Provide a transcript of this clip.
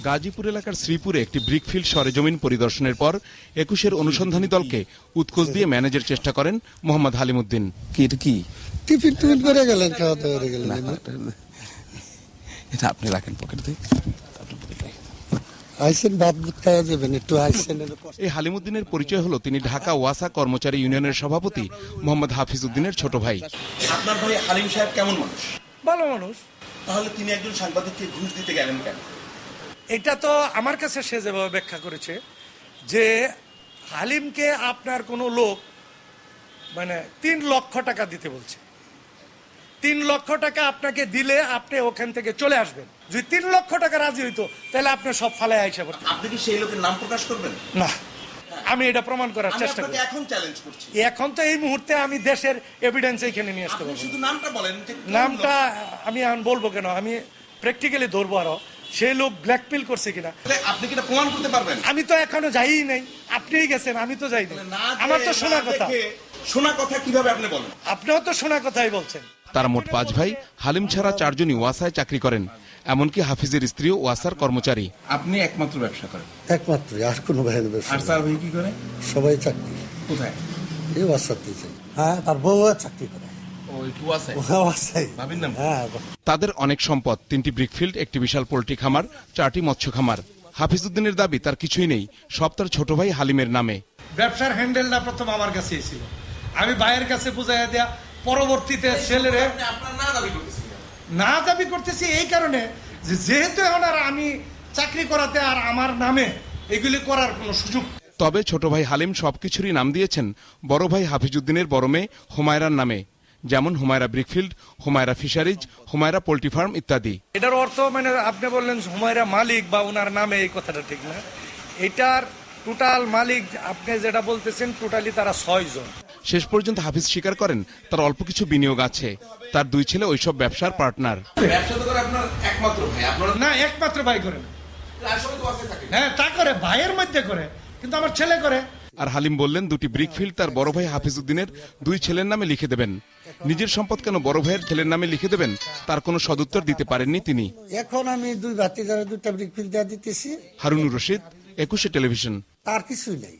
গাজীপুর এলাকার শ্রীপুরে একটি ব্রিকফিল্ড সরেজমিন পরিদর্শনের পর ২১-এর অনুসন্ধানী দলকে উৎকোচ দিয়ে ম্যানেজের চেষ্টা করেন মোহাম্মদ হালিমউদ্দিন। টিফিন করে গেলেন, খাওয়া দাওয়া করে গেলেন। এটা আপনি রাখেন পকেটে। এই হালিমউদ্দিনের পরিচয় হলো তিনি ঢাকা ওয়াসা কর্মচারী ইউনিয়নের সভাপতি মোহাম্মদ হাফিজ উদ্দিনের ছোট ভাই। আপনার ভাই হালিম সাহেব কেমন মানুষ? ভালো মানুষ। তাহলে তিনি একজন সাংবাদিককে ঘুষ দিতে গেলেন কেন? এটা তো আমার কাছে সে যেভাবে ব্যাখ্যা করেছে যে হালিমকে আপনার কোনো লোক ৩ লক্ষ টাকা দিতে বলছে। ৩ লক্ষ টাকা আপনাকে দিলে আপনি ওখান থেকে চলে আসবেন। যদি 3 লক্ষ টাকা রাজি হইতো তাহলে আপনি সব ফালায় আইসা পড়তেন। আপনি কি সেই লোকের নাম প্রকাশ করবেন? না, আমি এটা প্রমাণ করার চেষ্টা করি। এখন চ্যালেঞ্জ করছি। এখন তো এই মুহূর্তে আমি দেশের এভিডেন্স এখানে নিয়ে আসতে পারবো। শুধু নামটা বলেন। নামটা আমি এখন বলবো কেন, আমি প্র্যাকটিক্যালি ধরবো। আরো সেই লোক ব্ল্যাকমেল করছে কিনা আপনি কি এটা প্রমাণ করতে পারবেন? আমি তো এখনো যাই নাই, আপনিই গেছেন, আমি তো যাইনি। আমার তো শোনা কথা। শোনা কথা কিভাবে আপনি বলেন? আপনিও তো শোনা কথাই বলছেন। তারা মোট 5 ভাই। হালিম ছাড়া 4 জনই ওয়াসায় চাকরি করেন, এমনকি হাফিজের স্ত্রীও ওয়াসার কর্মচারী। আপনি একমাত্র ব্যবসা করেন? একমাত্র, আর কোনো ভাইয়ের ব্যবসা। আর স্যার ভাই কি করে? সবাই চাকরি। কোথায়? এই ওয়াসাতেই চাই। হ্যাঁ, তার বউ চাকরি করে। তাদের অনেক সম্পদ, 3টি ব্রিকফিল্ড, একটি বিশাল পোল্ট্রি খামার, 4টি মৎস্য খামার। হাফিজ উদ্দিনের দাবি তার কিছুই নেই, সব তার ছোট ভাই হালিমের নামে। ব্যবসার হ্যান্ডেলটা প্রথম আমার কাছেই ছিল, আমি ভাইয়ের কাছে বুঝাইয়া দেয়া। পরবর্তীতে ছেলেরে না দাবি করতেছি এই কারণে যে যেহেতু এখন আর আমি চাকরি করাতে আর আমার নামে এগুলি করার কোনো সুযোগ। তবে ছোট ভাই হালিম সবকিছুরই নাম দিয়েছেন বড় ভাই হাফিজ উদ্দিনের বড় মেয়ে হুমায়রার নামে, যেমন Humaira brickfield, Humaira fisheries, Humaira poultry farm ইত্যাদি। এটার অর্থ আপনি বললেন হুমায়রা মালিক বা ওনার নামে, এই কথাটা ঠিক না। এটার টোটাল মালিক আপনি যেটা বলতেছেন টোটালি তারা 6 জন। শেষ পর্যন্ত হাফিজ স্বীকার করেন তার অল্প কিছু বিনিয়োগ আছে, তার 2 ছেলে ওইসব ব্যবসার পার্টনার। না, একমাত্র ভাই করে না। হ্যাঁ, তা করে, ভাইয়ের মধ্যে করে, কিন্তু আমার ছেলে করে। আর হালিম বললেন 2টি ব্রিকফিল্ড তার বড় ভাই হাফিজ উদ্দিনের 2 ছেলের নামে লিখে দেবেন। নিজের সম্পদ কেন বড় ভাইয়ের ছেলের নামে লিখে দেবেন, তার কোনো সদুত্তর দিতে পারেননি তিনি। এখন আমি 2 ভাতিজারে 2টা ব্রিকফিল্ড দিয়ে দিতেছি। হারুনুর রশিদ, 21 টেলিভিশন। তার কিছুই নেই।